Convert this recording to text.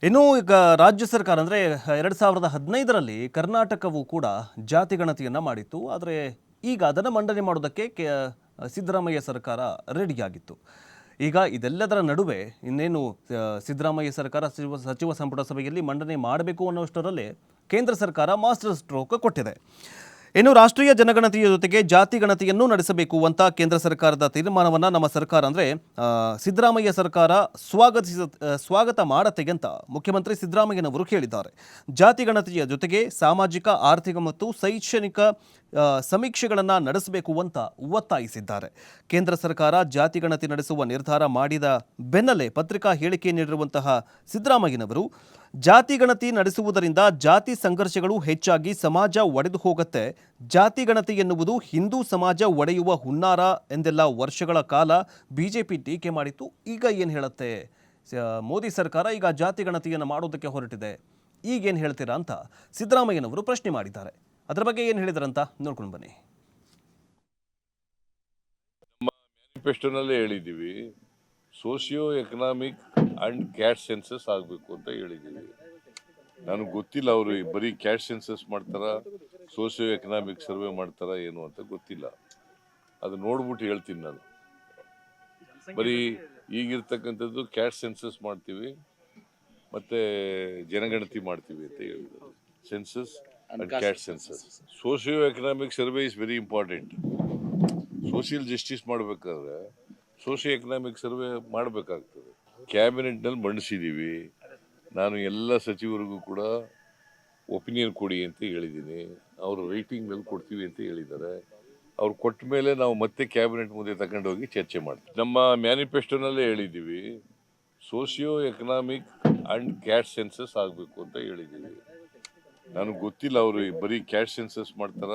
ಇನ್ನು ಈಗ ರಾಜ್ಯ ಸರ್ಕಾರ ಅಂದರೆ 2015ರಲ್ಲಿ ಕರ್ನಾಟಕವು ಕೂಡ ಜಾತಿಗಣತಿಯನ್ನು ಮಾಡಿತ್ತು. ಆದರೆ ಈಗ ಅದನ್ನು ಮಂಡನೆ ಮಾಡೋದಕ್ಕೆ ಸಿದ್ದರಾಮಯ್ಯ ಸರ್ಕಾರ ರೆಡಿಯಾಗಿತ್ತು. ಈಗ ಇದೆಲ್ಲದರ ನಡುವೆ ಇನ್ನೇನು ಸಿದ್ದರಾಮಯ್ಯ ಸರ್ಕಾರ ಸಚಿವ ಸಂಪುಟ ಸಭೆಯಲ್ಲಿ ಮಂಡನೆ ಮಾಡಬೇಕು ಅನ್ನೋಷ್ಟರಲ್ಲೇ ಕೇಂದ್ರ ಸರ್ಕಾರ ಮಾಸ್ಟರ್ ಸ್ಟ್ರೋಕ್ ಕೊಟ್ಟಿದೆ. ಇನ್ನು ರಾಷ್ಟ್ರೀಯ ಜನಗಣತಿಯ ಜೊತೆಗೆ ಜಾತಿ ಗಣತಿಯನ್ನು ನಡೆಸಬೇಕು ಅಂತ ಕೇಂದ್ರ ಸರ್ಕಾರದ ತೀರ್ಮಾನವನ್ನು ನಮ್ಮ ಸರ್ಕಾರ ಅಂದರೆ ಸಿದ್ದರಾಮಯ್ಯ ಸರ್ಕಾರ ಸ್ವಾಗತ ಮಾಡತ್ತೆ ಅಂತ ಮುಖ್ಯಮಂತ್ರಿ ಸಿದ್ದರಾಮಯ್ಯನವರು ಹೇಳಿದ್ದಾರೆ. ಜಾತಿ ಗಣತಿಯ ಜೊತೆಗೆ ಸಾಮಾಜಿಕ, ಆರ್ಥಿಕ ಮತ್ತು ಶೈಕ್ಷಣಿಕ ಸಮೀಕ್ಷೆಗಳನ್ನು ನಡೆಸಬೇಕು ಅಂತ ಒತ್ತಾಯಿಸಿದ್ದಾರೆ. ಕೇಂದ್ರ ಸರ್ಕಾರ ಜಾತಿ ಗಣತಿ ನಡೆಸುವ ನಿರ್ಧಾರ ಮಾಡಿದ ಬೆನ್ನಲ್ಲೇ ಪತ್ರಿಕಾ ಹೇಳಿಕೆ ನೀಡಿರುವಂತಹ ಸಿದ್ದರಾಮಯ್ಯನವರು ಜಾತಿ ಗಣತಿ ನಡೆಸುವುದರಿಂದ ಜಾತಿ ಸಂಘರ್ಷಗಳು ಹೆಚ್ಚಾಗಿ ಸಮಾಜ ಒಡೆದು ಹೋಗುತ್ತೆ, ಜಾತಿ ಗಣತಿ ಎನ್ನುವುದು ಹಿಂದೂ ಸಮಾಜ ಒಡೆಯುವ ಹುನ್ನಾರ ಎಂದೆಲ್ಲ ವರ್ಷಗಳ ಕಾಲ ಬಿಜೆಪಿ ಟೀಕೆ ಮಾಡಿತ್ತು. ಈಗ ಏನು ಹೇಳುತ್ತೆ ಮೋದಿ ಸರ್ಕಾರ? ಈಗ ಜಾತಿ ಗಣತಿಯನ್ನು ಮಾಡೋದಕ್ಕೆ ಹೊರಟಿದೆ, ಈಗೇನು ಹೇಳ್ತೀರಾ ಅಂತ ಸಿದ್ದರಾಮಯ್ಯನವರು ಪ್ರಶ್ನೆ ಮಾಡಿದ್ದಾರೆ. ಅದರ ಬಗ್ಗೆ ಏನು ಹೇಳಿದ್ರಂತ ನೋಡ್ಕೊಂಡು ಬನ್ನಿ. ನಮ್ಮ ಮ್ಯಾನಿಫೆಸ್ಟೋನಲ್ಲೇ ಹೇಳಿದ್ದೀವಿ, socio economic and caste census ಆಗಬೇಕು ಅಂತ ಹೇಳಿದ್ದೀವಿ. ನನಗೆ ಗೊತ್ತಿಲ್ಲ ಅವರು ಬರೀ ಕ್ಯಾಟ್ ಸೆನ್ಸಸ್ ಮಾಡ್ತಾರ, ಸೋಷಿಯೋ ಎಕನಾಮಿಕ್ ಸರ್ವೆ ಮಾಡ್ತಾರ ಏನು ಅಂತ ಗೊತ್ತಿಲ್ಲ. ಅದು ನೋಡ್ಬಿಟ್ಟು ಹೇಳ್ತೀನಿ ನಾನು. ಬರೀ ಈಗಿರ್ತಕ್ಕಂಥದ್ದು ಕ್ಯಾಟ್ ಸೆನ್ಸಸ್ ಮಾಡ್ತೀವಿ ಮತ್ತೆ ಜನಗಣತಿ ಮಾಡ್ತೀವಿ ಅಂತ ಹೇಳಿದ್ದಾರೆ. Census and caste census. Socio economic survey is very important. Social justice ಮಾಡಬೇಕಾದ್ರೆ ಸೋಷಿಯೋ ಎಕನಾಮಿಕ್ ಸರ್ವೆ ಮಾಡಬೇಕಾಗ್ತದೆ. ಕ್ಯಾಬಿನೆಟ್ನಲ್ಲಿ ಮಂಡಿಸಿದ್ದೀವಿ. ನಾನು ಎಲ್ಲ ಸಚಿವರಿಗೂ ಕೂಡ ಒಪಿನಿಯನ್ ಕೊಡಿ ಅಂತ ಹೇಳಿದ್ದೀನಿ. ಅವರು ರೈಟಿಂಗ್ನಲ್ಲಿ ಕೊಡ್ತೀವಿ ಅಂತ ಹೇಳಿದ್ದಾರೆ. ಅವ್ರು ಕೊಟ್ಟ ಮೇಲೆ ನಾವು ಮತ್ತೆ ಕ್ಯಾಬಿನೆಟ್ ಮುಂದೆ ತಗೊಂಡೋಗಿ ಚರ್ಚೆ ಮಾಡ್ತೀವಿ. ನಮ್ಮ ಮ್ಯಾನಿಫೆಸ್ಟೋನಲ್ಲೇ ಹೇಳಿದ್ದೀವಿ, socio economic and caste census ಆಗಬೇಕು ಅಂತ ಹೇಳಿದ್ದೀವಿ. ನನಗೆ ಗೊತ್ತಿಲ್ಲ ಅವರು ಬರೀ ಕ್ಯಾಟ್ ಸೆನ್ಸಸ್ ಮಾಡ್ತಾರ,